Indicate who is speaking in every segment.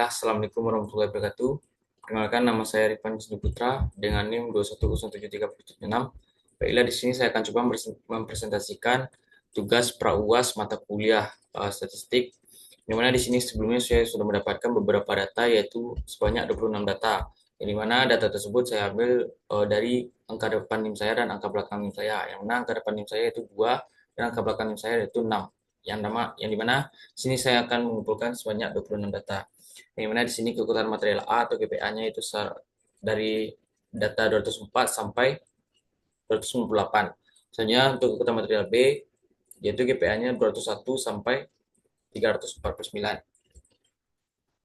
Speaker 1: Assalamualaikum warahmatullahi wabarakatuh. Perkenalkan, nama saya Rifan Wisnu Putra dengan NIM 2107376. Baiklah, di sini saya akan coba mempresentasikan tugas pra-UAS mata kuliah statistik. Di mana di sini sebelumnya saya sudah mendapatkan beberapa data, yaitu sebanyak 26 data. Di mana data tersebut saya ambil dari angka depan NIM saya dan angka belakang NIM saya. Yang mana angka depan NIM saya yaitu 2 dan angka belakang NIM saya yaitu 6. Yang dimana sini saya akan mengumpulkan sebanyak 26 data. Yang mana di sini kekuatan material A atau GPA-nya itu dari data 204 sampai 298. Misalnya untuk kekuatan material B yaitu GPA-nya 201 sampai 349.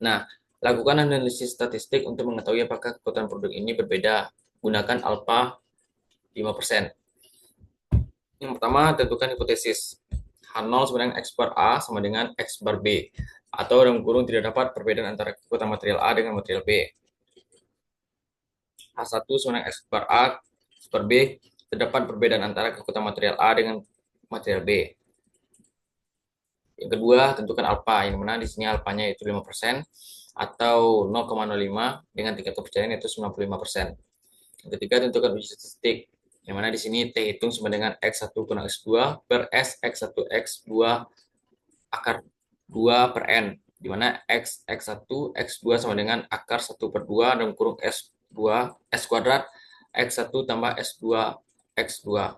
Speaker 1: Nah, lakukan analisis statistik untuk mengetahui apakah kekuatan produk ini berbeda. Gunakan alfa 5%. Yang pertama, tentukan hipotesis. H0 sama dengan X bar A sama dengan X bar B. Atau dalam kurung tidak dapat perbedaan antara kekuatan material A dengan material B. H1 sama dengan X bar A, X bar B. Terdapat perbedaan antara kekuatan material A dengan material B. Yang kedua, tentukan alfa. Yang mana di sini alfanya itu 5% atau 0,05 dengan tingkat kepercayaan yaitu 95%. Yang ketiga, tentukan uji statistik. Yang mana di sini T hitung sama dengan X1 kurang X2 per S X1 X2 akar 2 per N. Di mana X1 X2 sama dengan akar 1 per 2 dalam kurung S2 S kuadrat X1 tambah S2 X2.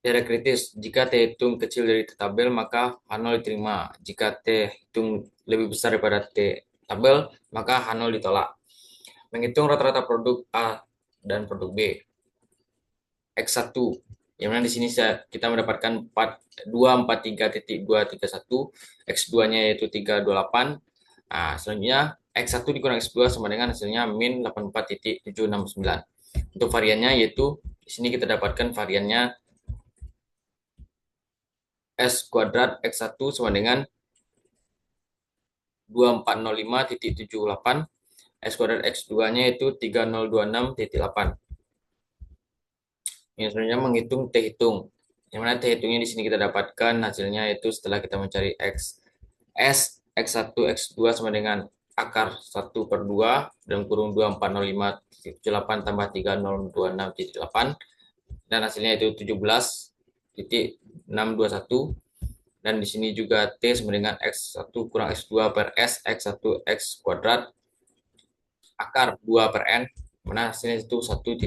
Speaker 1: Tiada kritis. Jika T hitung kecil dari T tabel, maka H0 diterima. Jika T hitung lebih besar daripada T tabel, maka H0 ditolak. Menghitung rata-rata produk A dan produk B. X1, yang mana di sini kita mendapatkan 243.231, X2-nya yaitu 328. Nah, selanjutnya X1 dikurang X2 sama dengan hasilnya min 84.769. Untuk variannya yaitu di sini kita dapatkan variannya S kuadrat X1 sama dengan 2405.78, S kuadrat X2-nya itu 3026.8. Yang selanjutnya menghitung T hitung. Yang mana T hitungnya di sini kita dapatkan hasilnya itu setelah kita mencari X. S X1 X2 sama dengan akar 1 per 2 dalam kurung 2405.78 tambah 3026.8 dan hasilnya itu 17.621. Dan di sini juga T sama dengan X1 kurang X2 per S X1 X kuadrat akar 2 per N, mana hasilnya itu 1.3.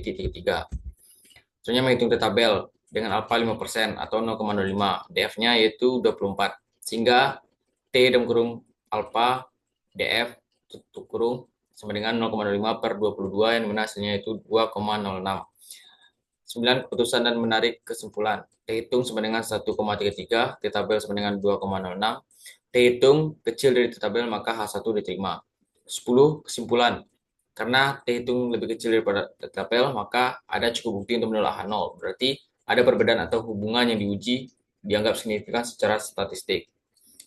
Speaker 1: Selanjutnya menghitung T tabel dengan alfa 5% atau 0,05. DF-nya yaitu 24. Sehingga T dalam kurung alfa DF tutup kurung sama dengan 0,05 per 22 yang mana hasilnya itu 2,06. 9. Keputusan dan menarik kesimpulan. T hitung sama dengan 1,33, T tabel sama dengan 2,06. T hitung kecil dari T tabel maka H1 diterima. 10. Kesimpulan. Karena T hitung lebih kecil daripada T tabel, maka ada cukup bukti untuk menolak H0. Berarti ada perbedaan atau hubungan yang diuji dianggap signifikan secara statistik.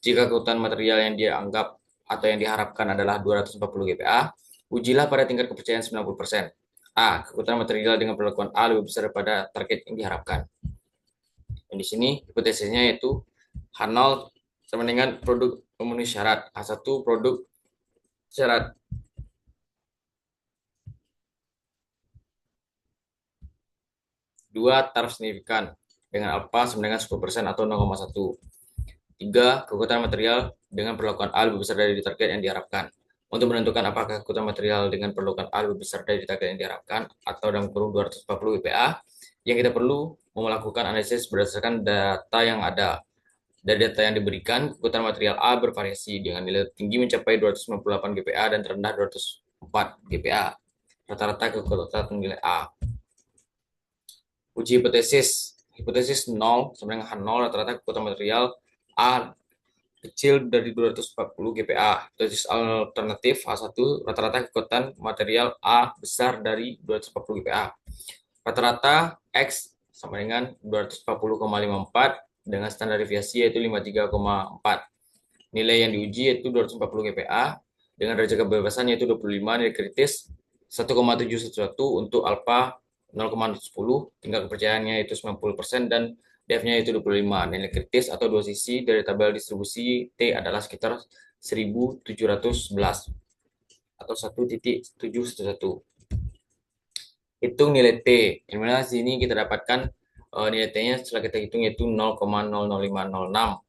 Speaker 1: Jika kekuatan material yang dianggap atau yang diharapkan adalah 240 GPA, ujilah pada tingkat kepercayaan 90%. A. Kekuatan material dengan perlakuan A lebih besar daripada target yang diharapkan. Dan di sini hipotesisnya yaitu H0 sama dengan produk memenuhi syarat. H1 produk syarat. 2. Taraf signifikan dengan alfa sama dengan 10% atau 0,1. 3. Kekuatan material dengan perlakuan A lebih besar dari target yang diharapkan. Untuk menentukan apakah kekuatan material dengan perlakuan A lebih besar dari target yang diharapkan atau dalam kurung 240 WPA, yang kita perlu melakukan analisis berdasarkan data yang ada. Dari data yang diberikan, kekuatan material A bervariasi dengan nilai tinggi mencapai 298 GPA dan terendah 204 GPA. Rata-rata kekuatan nilai A. Uji hipotesis. Hipotesis 0 sama dengan H0 rata-rata kekuatan material A kecil dari 240 GPA. Hipotesis alternatif H1 rata-rata kekuatan material A besar dari 240 GPA. Rata-rata X sama dengan 240,54 dengan standar deviasi yaitu 53,4. Nilai yang diuji yaitu 240 GPA dengan derajat kebebasan yaitu 25, nilai kritis 1,711 untuk alfa 0,10, tingkat kepercayaannya itu 90% dan Df-nya itu 25. Nilai kritis atau dua sisi dari tabel distribusi T adalah sekitar 1711 atau 1,711. Hitung nilai T. Yang mana sini kita dapatkan nilai T-nya setelah kita hitung yaitu 0,000506.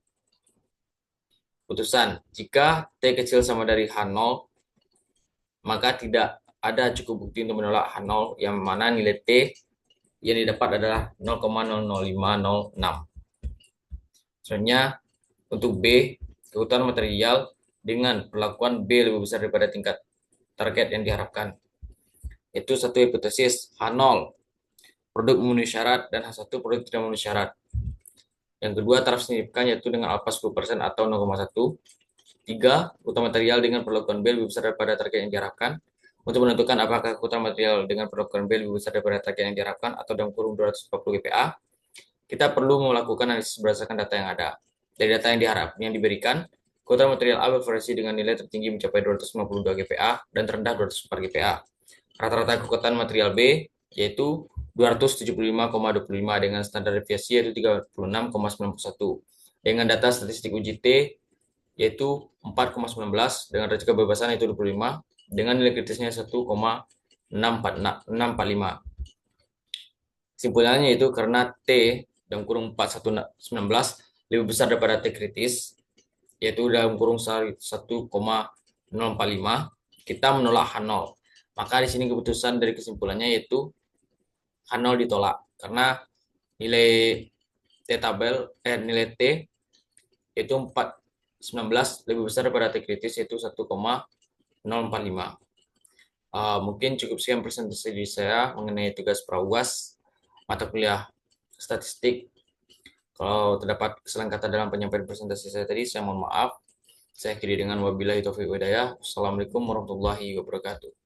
Speaker 1: Putusan, jika T kecil sama dari H0, maka tidak ada cukup bukti untuk menolak H0, yang mana nilai T yang didapat adalah 0,000506. Selanjutnya, untuk B, keutuhan material dengan perlakuan B lebih besar daripada tingkat target yang diharapkan. Itu satu hipotesis H0, produk memenuhi syarat, dan H1, produk tidak memenuhi syarat. Yang kedua, taraf signifikan yaitu dengan alfa 10% atau 0,1. 3, keutuhan material dengan perlakuan B lebih besar daripada target yang diharapkan. Untuk menentukan apakah keutuhan material dengan perlakuan B lebih besar daripada target yang diharapkan atau dalam kurung 240 GPa, kita perlu melakukan analisis berdasarkan data yang ada. Dari data yang diberikan, keutuhan material A bervariasi dengan nilai tertinggi mencapai 252 GPa dan terendah 204 GPa. Rata-rata kekuatan material B yaitu 275,25 dengan standar deviasi yaitu 36,91. Dengan data statistik uji T yaitu 4,19 dengan derajat kebebasan yaitu 25 dengan nilai kritisnya 1,645. Kesimpulannya itu karena T dalam kurung 4119 lebih besar daripada T kritis yaitu dalam kurung 1,045, kita menolak H0. Maka di sini keputusan dari kesimpulannya yaitu H0 ditolak karena nilai nilai T yaitu 419 lebih besar daripada T kritis yaitu 1,045. Mungkin cukup sekian presentasi dari saya mengenai tugas pra-UAS mata kuliah statistik. Kalau terdapat kesalahan kata dalam penyampaian presentasi saya tadi, saya mohon maaf. Saya akhiri dengan wabillahi taufiq wal hidayah. Wassalamualaikum warahmatullahi wabarakatuh.